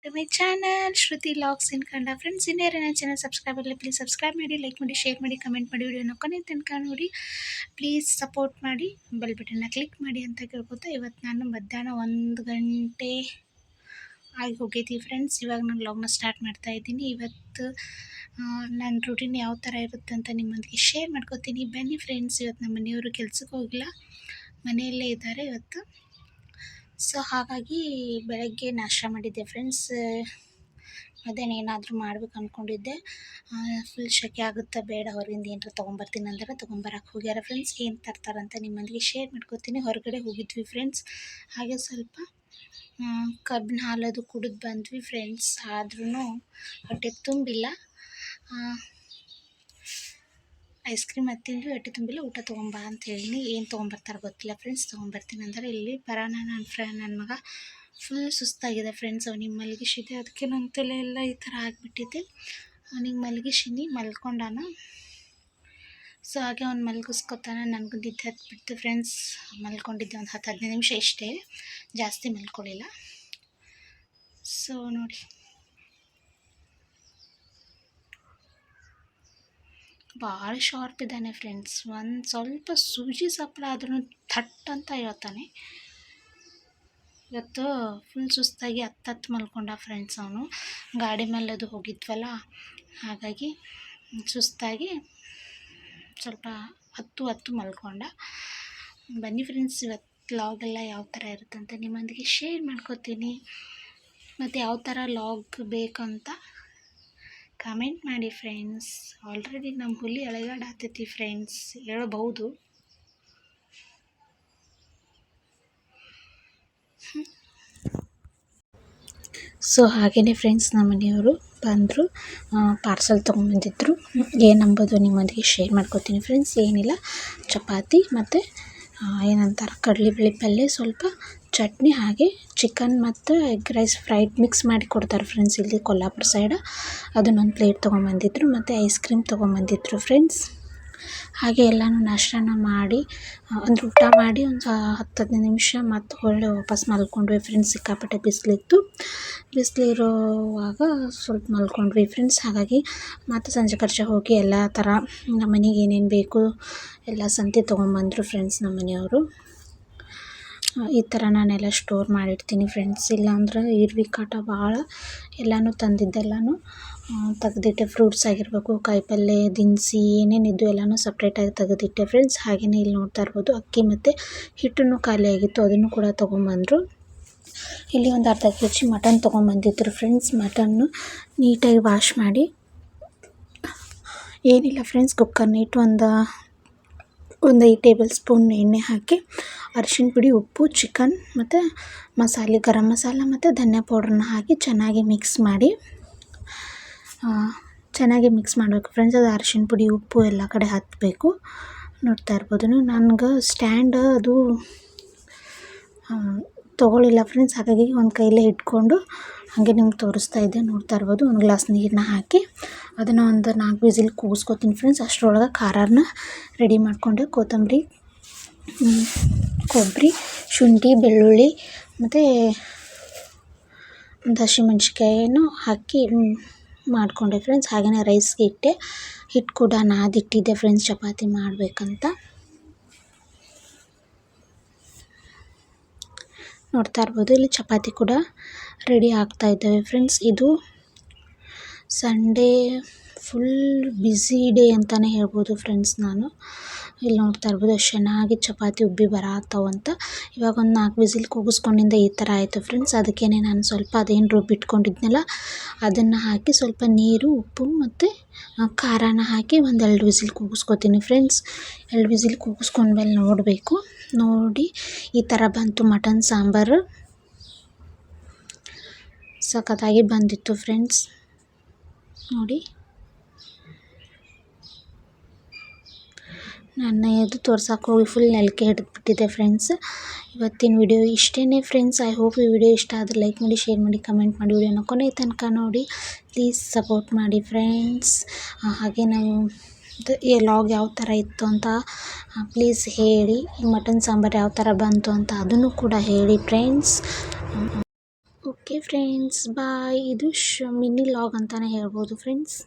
To my channel Shruti logs in Kannada. Friends, ಇನ್ನೇನು ನನ್ನ channel subscribe ಆಗಲಿ, ಪ್ಲೀಸ್ ಸಬ್ಸ್ಕ್ರೈಬ್ ಮಾಡಿ, ಲೈಕ್ ಮಾಡಿ, ಶೇರ್ ಮಾಡಿ, ಕಮೆಂಟ್ ಮಾಡಿ, ವಿಡಿಯೋನ ಕೊನೆ ತನಕ ನೋಡಿ, ಪ್ಲೀಸ್ ಸಪೋರ್ಟ್ ಮಾಡಿ, ಬೆಲ್ ಬಟನ್ನ ಕ್ಲಿಕ್ ಮಾಡಿ ಅಂತ ಕೇಳ್ಕೊತಾ ಇವತ್ತು ನಾನು ಮಧ್ಯಾಹ್ನ 1 ಗಂಟೆ ಆಗಿ ಹೋಗೈತಿ ಫ್ರೆಂಡ್ಸ್. ಇವಾಗ ನಾನು ಲಾಗ್ನ ಸ್ಟಾರ್ಟ್ ಮಾಡ್ತಾ ಇದ್ದೀನಿ. ಇವತ್ತು ನನ್ನ ರೂಟೀನ್ ಯಾವ ಥರ ಇರುತ್ತೆ ಅಂತ ನಿಮ್ಮೊಂದಿಗೆ ಶೇರ್ ಮಾಡ್ಕೋತೀನಿ. ಬನ್ನಿ ಫ್ರೆಂಡ್ಸ್. ಇವತ್ತು ನಮ್ಮ ಮನೆಯವರು ಕೆಲ್ಸಕ್ಕೆ ಹೋಗಿಲ್ಲ, ಮನೆಯಲ್ಲೇ ಇದ್ದಾರೆ ಇವತ್ತು. ಸೊ ಹಾಗಾಗಿ ಬೆಳಗ್ಗೆ ನಾಷ್ಟ ಮಾಡಿದ್ದೆ ಫ್ರೆಂಡ್ಸ್. ಮಧ್ಯಾಹ್ನ ಏನಾದರೂ ಮಾಡ್ಬೇಕು ಅಂದ್ಕೊಂಡಿದ್ದೆ. ಫುಲ್ ಶೆಕೆ ಆಗುತ್ತಾ, ಬೇಡ ಹೊರಗಿಂದ ಏನಾರು ತೊಗೊಂಬರ್ತೀನಿ ಅಂದ್ರೆ ತೊಗೊಂಬರಕ್ಕೆ ಹೋಗ್ಯಾರ ಫ್ರೆಂಡ್ಸ್. ಏನು ತರ್ತಾರಂತ ನಿಮ್ಮೊಂದಿಗೆ ಶೇರ್ ಮಾಡ್ಕೋತೀನಿ. ಹೊರಗಡೆ ಹೋಗಿದ್ವಿ ಫ್ರೆಂಡ್ಸ್. ಹಾಗೆ ಸ್ವಲ್ಪ ಕಬ್ಬಿನ ಹಾಲದು ಕುಡಿದು ಬಂದ್ವಿ ಫ್ರೆಂಡ್ಸ್. ಆದ್ರೂ ಹೊಟ್ಟೆ ತುಂಬಿಲ್ಲ. ಐಸ್ ಕ್ರೀಮ್ ತಿಂದ್ವಿ, ಹೊಟ್ಟೆ ತುಂಬಿಲ್ಲ. ಊಟ ತೊಗೊಂಬ ಅಂತ ಹೇಳಿ ಏನು ತೊಗೊಂಬರ್ತಾರೆ ಗೊತ್ತಿಲ್ಲ ಫ್ರೆಂಡ್ಸ್. ತೊಗೊಂಬರ್ತೀನಿ ಅಂದರೆ ಇಲ್ಲಿ ಬರೋಣ ನನ್ನ ಮಗ ಫುಲ್ ಸುಸ್ತಾಗಿದೆ ಫ್ರೆಂಡ್ಸ್. ಅವನಿಗೆ ಮಲಗಿಸಿದೆ, ಅದಕ್ಕೆ ನನ್ನ ತಲೆ ಎಲ್ಲ ಈ ಥರ ಆಗಿಬಿಟ್ಟಿದೆ. ಅವನಿಗೆ ಮಲಗಿಸಿನಿ, ಮಲ್ಕೊಂಡಾನ. ಸೊ ಹಾಗೆ ಅವ್ನು ಮಲಗಿಸ್ಕೊತಾನ. ನನಗೂ ನಿದ್ದೆ ಹತ್ಬಿಡ್ತು ಫ್ರೆಂಡ್ಸ್. ಮಲ್ಕೊಂಡಿದ್ದೆ ಒಂದು 10-15 ನಿಮಿಷ ಇಷ್ಟೇ, ಜಾಸ್ತಿ ಮಲ್ಕೊಳ್ಳಿಲ್ಲ. ಸೊ ನೋಡಿ, ಭಾಳ ಶಾರ್ಪ್ ಇದ್ದಾನೆ ಫ್ರೆಂಡ್ಸ್. ಒಂದು ಸ್ವಲ್ಪ ಸೂಜಿ ಸಪ್ಪಳ ಆದ್ರೂ ಥಟ್ ಅಂತ ಹೇಳ್ತಾನೆ. ಇವತ್ತು ಫುಲ್ ಸುಸ್ತಾಗಿ ಹತ್ತು ಮಲ್ಕೊಂಡ ಫ್ರೆಂಡ್ಸ್. ಅವನು ಗಾಡಿ ಮೇಲೆ ಅದು ಹೋಗಿದ್ವಲ್ಲ, ಹಾಗಾಗಿ ಸುಸ್ತಾಗಿ ಸ್ವಲ್ಪ ಹತ್ತು ಮಲ್ಕೊಂಡ. ಬನ್ನಿ ಫ್ರೆಂಡ್ಸ್, ಇವತ್ತು ಲಾಗೆಲ್ಲ ಯಾವ ಥರ ಇರುತ್ತೆ ಅಂತ ನಿಮ್ಮೊಂದಿಗೆ ಶೇರ್ ಮಾಡ್ಕೋತೀನಿ. ಮತ್ತು ಯಾವ ಥರ ಲಾಗ್ ಬೇಕಂತ ಕಮೆಂಟ್ ಮಾಡಿ ಫ್ರೆಂಡ್ಸ್. ಆಲ್ರೆಡಿ ನಮ್ಮ ಹುಲಿ ಅಳಗಾಡತ್ತೈತಿ ಫ್ರೆಂಡ್ಸ್, ಹೇಳ್ಬಹುದು. ಸೊ ಹಾಗೆಯೇ ಫ್ರೆಂಡ್ಸ್, ನಮ್ಮ ಮನೆಯವರು ಬಂದರು, ಪಾರ್ಸಲ್ ತೊಗೊಂಬಂದಿದ್ರು. ಏನಂಬೋದು ನಿಮ್ಮೊಂದಿಗೆ ಶೇರ್ ಮಾಡ್ಕೋತೀನಿ ಫ್ರೆಂಡ್ಸ್. ಏನಿಲ್ಲ, ಚಪಾತಿ ಮತ್ತು ಏನಂತಾರೆ ಕಡಲೆಬೇಳೆ ಪಲ್ಯ, ಸ್ವಲ್ಪ ಚಟ್ನಿ, ಹಾಗೆ ಚಿಕನ್ ಮತ್ತು ಎಗ್ ರೈಸ್ ಫ್ರೈಡ್ ಮಿಕ್ಸ್ ಮಾಡಿ ಕೊಡ್ತಾರೆ ಫ್ರೆಂಡ್ಸ್ ಇಲ್ಲಿ ಕೊಲ್ಲಾಪುರ ಸೈಡ. ಅದನ್ನೊಂದು ಪ್ಲೇಟ್ ತೊಗೊಂಬಂದಿದ್ರು ಮತ್ತು ಐಸ್ ಕ್ರೀಮ್ ತೊಗೊಂಬಂದಿದ್ರು ಫ್ರೆಂಡ್ಸ್. ಹಾಗೆ ಎಲ್ಲನೂ ನಾಷ್ಟನ ಮಾಡಿ ಅಂದರೆ ಊಟ ಮಾಡಿ ಒಂದು 10-15 ನಿಮಿಷ ಮತ್ತು ಹೊಳ್ಳಿ ವಾಪಸ್ ಮಲ್ಕೊಂಡ್ವಿ ಫ್ರೆಂಡ್ಸ್. ಸಿಕ್ಕಾಪಟ್ಟೆ ಬಿಸಿಲಿರುವಾಗ ಸ್ವಲ್ಪ ಮಲ್ಕೊಂಡ್ವಿ ಫ್ರೆಂಡ್ಸ್. ಹಾಗಾಗಿ ಮತ್ತು ಸಂಜೆ ಖರ್ಚೆ ಹೋಗಿ ಎಲ್ಲ ಥರ ನಮ್ಮ ಮನೆಗೆ ಏನೇನು ಬೇಕು ಎಲ್ಲ ಸಂತೆ ತೊಗೊಂಬಂದರು ಫ್ರೆಂಡ್ಸ್ ನಮ್ಮ ಮನೆಯವರು. ಈ ಥರ ನಾನೆಲ್ಲ ಸ್ಟೋರ್ ಮಾಡಿಡ್ತೀನಿ ಫ್ರೆಂಡ್ಸ್. ಇಲ್ಲಾಂದ್ರೆ ಇರ್ವಿ ಕಾಟ ಭಾಳ. ಎಲ್ಲನೂ ತಂದಿದ್ದೆಲ್ಲನೂ ತೆಗೆದಿಟ್ಟೆ. ಫ್ರೂಟ್ಸ್ ಆಗಿರಬೇಕು, ಕಾಯಿಪಲ್ಯ, ದಿನಸಿ ಏನೇನಿದ್ದು ಎಲ್ಲನೂ ಸಪ್ರೇಟಾಗಿ ತೆಗೆದಿಟ್ಟೆ ಫ್ರೆಂಡ್ಸ್. ಹಾಗೆಯೇ ಇಲ್ಲಿ ನೋಡ್ತಾ ಇರ್ಬೋದು, ಅಕ್ಕಿ ಮತ್ತು ಹಿಟ್ಟನ್ನು ಖಾಲಿಯಾಗಿತ್ತು, ಅದನ್ನು ಕೂಡ ತೊಗೊಂಬಂದರು. ಇಲ್ಲಿ ಒಂದು ಅರ್ಧ kg ಮಟನ್ ತೊಗೊಂಬಂದಿದ್ರು ಫ್ರೆಂಡ್ಸ್. ಮಟನ್ನು ನೀಟಾಗಿ ವಾಶ್ ಮಾಡಿ, ಏನಿಲ್ಲ ಫ್ರೆಂಡ್ಸ್, ಕುಕ್ಕರ್ನ ಇಟ್ಟು ಒಂದು 5 ಟೇಬಲ್ ಸ್ಪೂನ್ ಎಣ್ಣೆ ಹಾಕಿ ಅರಿಶಿಣ ಪುಡಿ, ಉಪ್ಪು, ಚಿಕನ್ ಮತ್ತು ಮಸಾಲೆ, ಗರಂ ಮಸಾಲ ಮತ್ತು ಧನಿಯಾ ಪೌಡ್ರನ್ನ ಹಾಕಿ ಚೆನ್ನಾಗಿ ಮಿಕ್ಸ್ ಮಾಡಬೇಕು ಫ್ರೆಂಡ್ಸ್. ಅದು ಅರಿಶಿಣ ಪುಡಿ, ಉಪ್ಪು ಎಲ್ಲ ಕಡೆ ಹತ್ತಬೇಕು. ನೋಡ್ತಾ ಇರ್ಬೋದು. ನನಗೆ ಸ್ಟ್ಯಾಂಡ್ ಅದು ತೊಗೊಳ್ಳಿಲ್ಲ ಫ್ರೆಂಡ್ಸ್, ಹಾಗಾಗಿ ಒಂದು ಕೈಲೇ ಇಟ್ಕೊಂಡು ಹಾಗೆ ನಿಮ್ಗೆ ತೋರಿಸ್ತಾ ಇದ್ದೆ. ನೋಡ್ತಾ ಇರ್ಬೋದು. ಒಂದು ಗ್ಲಾಸ್ ನೀರನ್ನ ಹಾಕಿ ಅದನ್ನು ಒಂದು 4 ವಿಸಿಲ್ ಕೂಗಿಸ್ಕೊತೀನಿ ಫ್ರೆಂಡ್ಸ್. ಅಷ್ಟರೊಳಗೆ ಖಾರನ ರೆಡಿ ಮಾಡಿಕೊಂಡೆ. ಕೊಬ್ಬರಿ, ಶುಂಠಿ, ಬೆಳ್ಳುಳ್ಳಿ ಮತ್ತು ಒಂದು ಹಸಿಮೆಣ್ಸಿಕಾಯನ್ನು ಹಾಕಿ ಮಾಡಿಕೊಂಡೆ ಫ್ರೆಂಡ್ಸ್. ಹಾಗೆಯೇ ರೈಸ್ಗೆ ಹಿಟ್ಟು ಕೂಡ ನಾದಿಟ್ಟಿದ್ದೆ ಫ್ರೆಂಡ್ಸ್, ಚಪಾತಿ ಮಾಡಬೇಕಂತ. ನೋಡ್ತಾ ಇರ್ಬೋದು, ಇಲ್ಲಿ ಚಪಾತಿ ಕೂಡ ರೆಡಿ ಆಗ್ತಾ ಇದ್ದಾವೆ ಫ್ರೆಂಡ್ಸ್. ಇದು ಸಂಡೇ ಫುಲ್ ಬ್ಯುಸಿ ಡೇ ಅಂತಲೇ ಹೇಳ್ಬೋದು ಫ್ರೆಂಡ್ಸ್. ನಾನು ಇಲ್ಲಿ ನೋಡ್ತಾ ಇರ್ಬೋದು, ಎಷ್ಟು ಚೆನ್ನಾಗಿ ಚಪಾತಿ ಉಬ್ಬಿ ಬರತ್ತವಂತ. ಇವಾಗ ಒಂದು 4 ವಿಸಿಲ್ ಕೂಗಿಸ್ಕೊಂಡಿಂದ ಈ ಥರ ಆಯಿತು ಫ್ರೆಂಡ್ಸ್. ಅದಕ್ಕೇ ನಾನು ಸ್ವಲ್ಪ ಅದೇನು ರುಬ್ಬಿಟ್ಕೊಂಡಿದ್ನಲ್ಲ ಅದನ್ನು ಹಾಕಿ ಸ್ವಲ್ಪ ನೀರು, ಉಪ್ಪು ಮತ್ತು ಖಾರನ ಹಾಕಿ ಒಂದು 2 ವಿಸಿಲ್ ಕೂಗಿಸ್ಕೊತೀನಿ ಫ್ರೆಂಡ್ಸ್. 2 ವಿಸಿಲ್ ಕೂಗಿಸ್ಕೊಂಡ್ಮೇಲೆ ನೋಡಬೇಕು. ನೋಡಿ ಈ ಥರ ಬಂತು ಮಟನ್ ಸಾಂಬಾರು. ಸಖತ್ತಾಗಿ ಬಂದಿತ್ತು ಫ್ರೆಂಡ್ಸ್. ನೋಡಿ, ನನ್ನ ಇದು ತೋರ್ಸಕ್ಕೆ ಹೋಗಿ ಫುಲ್ ನೆಲಕ್ಕೆ ಹಿಡಿದ್ಬಿಟ್ಟಿದೆ ಫ್ರೆಂಡ್ಸ್. ಇವತ್ತಿನ ವಿಡಿಯೋ ಇಷ್ಟೇ ಫ್ರೆಂಡ್ಸ್. ಐ ಹೋಪ್ ಈ ವಿಡಿಯೋ ಇಷ್ಟ ಆದರೆ ಲೈಕ್ ಮಾಡಿ, ಶೇರ್ ಮಾಡಿ, ಕಮೆಂಟ್ ಮಾಡಿ, ವಿಡಿಯೋನ ಕೊನೆ ತನಕ ನೋಡಿ, ಪ್ಲೀಸ್ ಸಪೋರ್ಟ್ ಮಾಡಿ ಫ್ರೆಂಡ್ಸ್. ಹಾಗೆ ನಾವು ಈ ಲಾಗ್ ಯಾವ ಥರ ಇತ್ತು ಅಂತ ಪ್ಲೀಸ್ ಹೇಳಿ. ಈ ಮಟನ್ ಸಾಂಬಾರು ಯಾವ ಥರ ಬಂತು ಅಂತ ಅದನ್ನು ಕೂಡ ಹೇಳಿ ಫ್ರೆಂಡ್ಸ್. Okay friends bye. ಇದು ಮಿನಿ ಲಾಗ್ ಅಂತಲೇ ಹೇಳ್ಬೋದು ಫ್ರೆಂಡ್ಸ್.